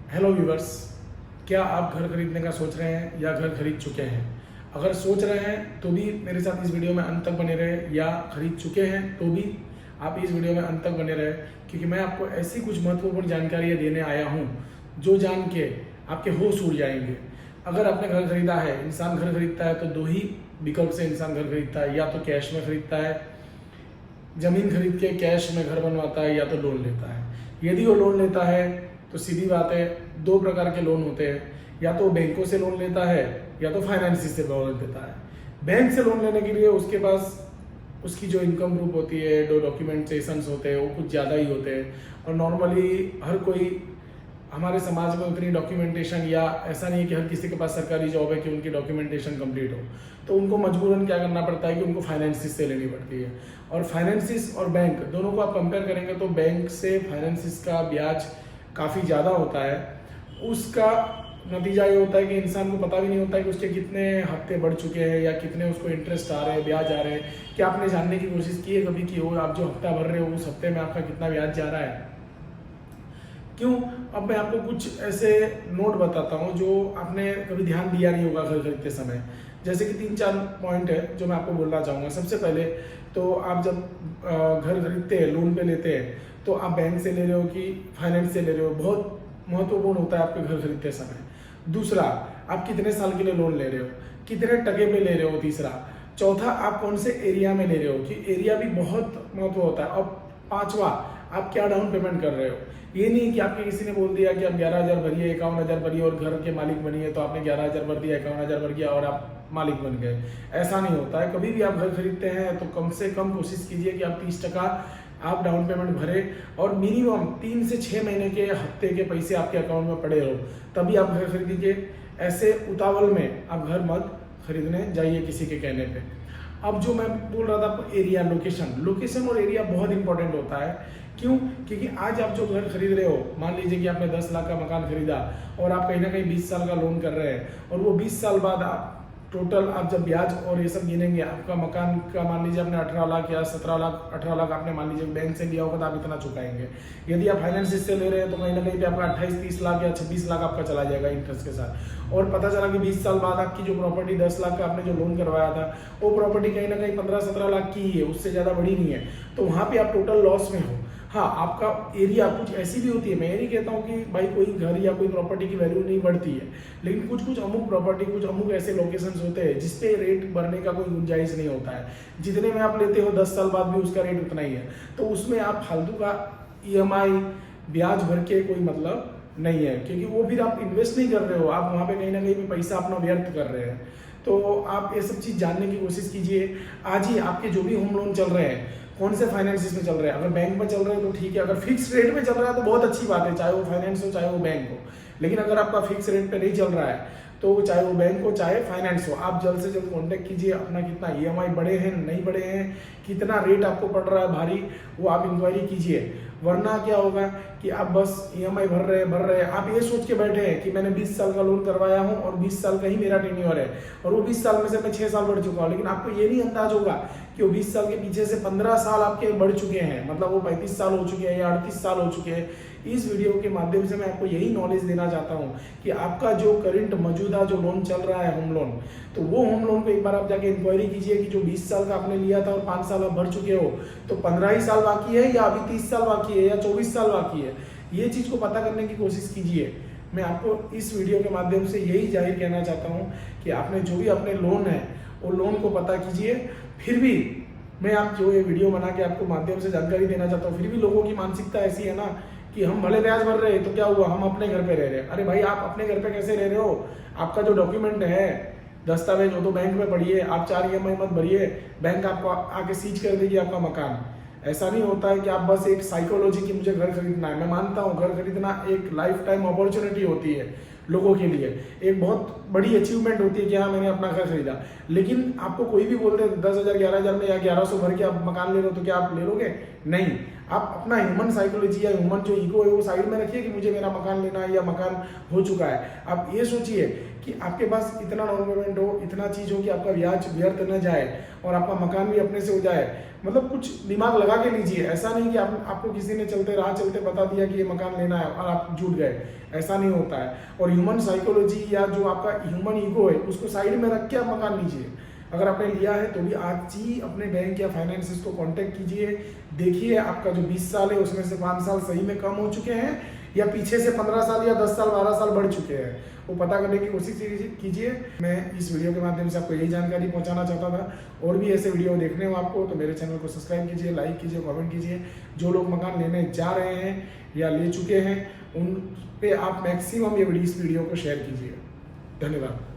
Hello viewers, क्या आप घर खरीदने का सोच रहे हैं या घर खरीद चुके हैं? अगर सोच रहे हैं तो भी मेरे साथ इस वीडियो में अंत तक बने रहे, या खरीद चुके हैं तो भी आप इस वीडियो में अंत तक बने रहे, क्योंकि मैं आपको ऐसी कुछ महत्वपूर्ण जानकारियाँ देने आया हूँ जो जान के आपके होश उड़ जाएंगे। अगर आपने घर खरीदा है, इंसान घर खरीदता है तो दो ही विकल्प से इंसान घर खरीदता है, या तो कैश में खरीदता है, जमीन खरीद के कैश में घर बनवाता है, या तो लोन लेता है। यदि वो लोन लेता है तो सीधी बात है, दो प्रकार के लोन होते हैं, या तो बैंकों से लोन लेता है या तो फाइनेंस से लोन लेता है। बैंक से लोन लेने के लिए उसके पास उसकी जो इनकम प्रूफ होती है, जो डॉक्यूमेंटेशंस होते हैं वो कुछ ज़्यादा ही होते हैं, और नॉर्मली हर कोई हमारे समाज में उतनी डॉक्यूमेंटेशन, या ऐसा नहीं है कि हर किसी के पास सरकारी जॉब है कि उनकी डॉक्यूमेंटेशन कंप्लीट हो, तो उनको मजबूरन क्या करना पड़ता है कि उनको फाइनेंसिस से लेनी पड़ती है। और फाइनेंसिस और बैंक दोनों को आप कंपेयर करेंगे तो बैंक से फाइनेंसिस का ब्याज काफ़ी ज़्यादा होता है। उसका नतीजा ये होता है कि इंसान को पता भी नहीं होता है कि उसके कितने हफ्ते बढ़ चुके हैं या कितने उसको इंटरेस्ट आ रहे हैं, ब्याज आ रहे हैं। क्या आपने जानने की कोशिश की है कभी कि वो आप जो हफ्ता भर रहे हो उस हफ्ते में आपका कितना ब्याज जा रहा है? क्यों? अब मैं आपको कुछ ऐसे नोट बताता हूँ जो आपने कभी ध्यान दिया नहीं होगा घर खरीदते समय। जैसे कि 3-4 पॉइंट है जो मैं आपको बोलना चाहूँगा। सबसे पहले तो आप जब घर खरीदते हैं, लोन पे लेते हैं, तो आप बैंक से ले रहे हो कि फाइनेंस से ले रहे हो, बहुत महत्वपूर्ण होता है आपके घर खरीदते समय। दूसरा, आप कितने साल के लिए लोन ले रहे हो, कितने टके पे ले रहे हो। तीसरा, चौथा, आप कौन से एरिया में ले रहे हो, कि एरिया भी बहुत महत्व होता है। और पांचवा, आप क्या डाउन पेमेंट कर रहे हो। ये नहीं कि आपके किसी ने बोल दिया कि आप 11,000 भरिए, 51,000 भरिए और घर के मालिक बनिए, तो आपने 11,000 भर दिया, 51,000 भर दिया और आप मालिक बन गए। ऐसा नहीं होता है। कभी भी आप घर खरीदते हैं तो कम से कम कोशिश कीजिए कि आप 30% आप डाउन पेमेंट भरें, और मिनिमम 3 से 6 महीने के हफ्ते के पैसे आपके अकाउंट में पड़े हो, तभी आप घर खरीदीजिए। ऐसे उतावल में आप घर मत खरीदने जाइए किसी के कहने पे। अब जो मैं बोल रहा था, एरिया, लोकेशन और एरिया बहुत इंपॉर्टेंट होता है। क्यों? क्योंकि आज आप जो घर खरीद रहे हो, मान लीजिए कि आपने 10 लाख का मकान खरीदा और आप कहीं ना कहीं 20 साल का लोन कर रहे हैं, और वो 20 साल बाद आप टोटल आप जब ब्याज और ये सब गिनेंगे, आपका मकान का मान लीजिए आपने 18 लाख या 17 लाख, 18 लाख आपने मान लीजिए बैंक से लिया होगा, तो आप इतना चुकाएंगे। यदि आप फाइनेंस से ले रहे हैं तो कहीं ना कहीं पे आपका 28-30 लाख या 26 लाख आपका चला जाएगा इंटरेस्ट के साथ। और पता चला कि 20 साल बाद आपकी जो प्रॉपर्टी 10 लाख का आपने जो लोन करवाया था, वो प्रॉपर्टी कहीं ना कहीं 15-17 लाख की ही है, उससे ज़्यादा बड़ी नहीं है, तो वहाँ पे आप टोटल लॉस में हो। हाँ, आपका एरिया कुछ ऐसी भी होती है, मैं ये नहीं कहता हूँ कि भाई कोई घर या कोई प्रॉपर्टी की वैल्यू नहीं बढ़ती है, लेकिन कुछ कुछ अमुक प्रॉपर्टी, कुछ अमुक ऐसे लोकेशंस होते हैं जिसपे रेट बढ़ने का कोई गुंजाइश नहीं होता है। जितने में आप लेते हो 10 साल बाद भी उसका रेट उतना ही है, तो उसमें आप फालतू का EMI ब्याज भर के कोई मतलब नहीं है, क्योंकि वो फिर आप इन्वेस्ट नहीं कर रहे हो, आप वहाँ पे कहीं ना कहीं पे पैसा अपना व्यर्थ कर रहे हैं। तो आप ये सब चीज़ जानने की कोशिश कीजिए। आज ही आपके जो भी होम लोन चल रहे हैं, कौन से फाइनेंसिस में चल रहे हैं। अगर बैंक में चल रहे हैं तो ठीक है, अगर फिक्स रेट में चल रहा है तो बहुत अच्छी बात है, चाहे वो फाइनेंस हो चाहे वो बैंक हो। लेकिन अगर आपका फिक्स रेट पे नहीं चल रहा है, तो चाहे वो बैंक हो चाहे फाइनेंस हो, आप जल्द से जल्द कॉन्टेक्ट कीजिए। अपना कितना EMI बढ़े हैं, नहीं बढ़े हैं, कितना रेट आपको पड़ रहा है भारी, वो आप इंक्वायरी कीजिए। वरना क्या होगा कि आप बस EMI भर रहे हैं, आप ये सोच के बैठे हैं कि मैंने 20 साल का लोन करवाया हूँ और 20 साल का ही मेरा टेन्योर है, और वो 20 साल में से मैं 6 साल बढ़ चुका हूँ। लेकिन आपको ये नहीं अंदाज होगा कि वो 20 साल के पीछे से 15 साल आपके बढ़ चुके हैं, मतलब वो 35 साल हो चुके हैं या 38 साल हो चुके हैं। इस वीडियो के माध्यम से मैं आपको यही नॉलेज देना चाहता हूँ कि आपका जो करंट मौजूदा जो लोन चल रहा है होम लोन, तो वो होम लोन को एक बार आप जाके इंक्वायरी कीजिए कि जो 20 साल का आपने लिया था और 5 साल आप भर चुके हो, तो 15 ही साल बाकी है या अभी 30 साल बाकी है या 24 साल बाकी है। ये चीज़ को पता करने की कोशिश कीजिए। मैं आपको इस वीडियो के माध्यम से यही जाहिर कहना चाहता हूँ कि आपने जो भी अपने लोन है वो लोन को पता कीजिए। फिर भी मैं आप जो ये वीडियो बना के आपको माध्यम से जानकारी देना चाहता हूँ, फिर भी लोगों की मानसिकता ऐसी है ना कि हम भले ब्याज भर रहे हैं तो क्या हुआ, हम अपने घर पे रह रहे हैं। अरे भाई, आप अपने घर पे कैसे रह रहे हो? आपका जो डॉक्यूमेंट है, दस्तावेज, वो तो बैंक में पढ़िए। आप 4 EMI मत भरिए, बैंक आपको आके सीज कर देगी आपका मकान। ऐसा नहीं होता है कि आप बस एक साइकोलॉजी की मुझे घर खरीदना है। मैं मानता हूँ घर खरीदना एक लाइफ टाइम अपॉर्चुनिटी होती है लोगों के लिए, एक बहुत बड़ी अचीवमेंट होती है कि हाँ मैंने अपना घर खरीदा। लेकिन आपको कोई भी बोलते हैं 10,000 11,000 में या 1100 भर के आप मकान ले लो, तो क्या आप ले लोगे? नहीं। आप अपना ह्यूमन साइकोलॉजी या ह्यूमन जो ईगो है वो साइड में रखिए कि मुझे मेरा मकान लेना है या मकान हो चुका है। आप ये सोचिए कि आपके पास इतना डाउन पेमेंट हो, इतना चीज़ हो कि आपका ब्याज व्यर्थ न जाए और आपका मकान भी अपने से हो जाए। मतलब कुछ दिमाग लगा के लीजिए, ऐसा नहीं कि आपको किसी ने राह चलते बता दिया कि ये मकान लेना है और आप जुट गए, ऐसा नहीं होता है। और ह्यूमन साइकोलॉजी या जो आपका ह्यूमन ईगो है उसको साइड में रख के आप मकान लीजिए। अगर आपने लिया है तो भी आज ही अपने बैंक या फाइनेंसिस को कांटेक्ट कीजिए, देखिए आपका जो 20 साल है उसमें से 5 साल सही में कम हो चुके हैं या पीछे से 15 साल या 10 साल 12 साल बढ़ चुके हैं, वो पता करने की कोशिश कीजिए। मैं इस वीडियो के माध्यम से आपको यही जानकारी पहुंचाना चाहता था। और भी ऐसे वीडियो देखने हो आपको तो मेरे चैनल को सब्सक्राइब कीजिए, लाइक कीजिए, कमेंट कीजिए। जो लोग मकान लेने जा रहे हैं या ले चुके हैं उन पे आप मैक्सिमम इस वीडियो को शेयर कीजिए। धन्यवाद।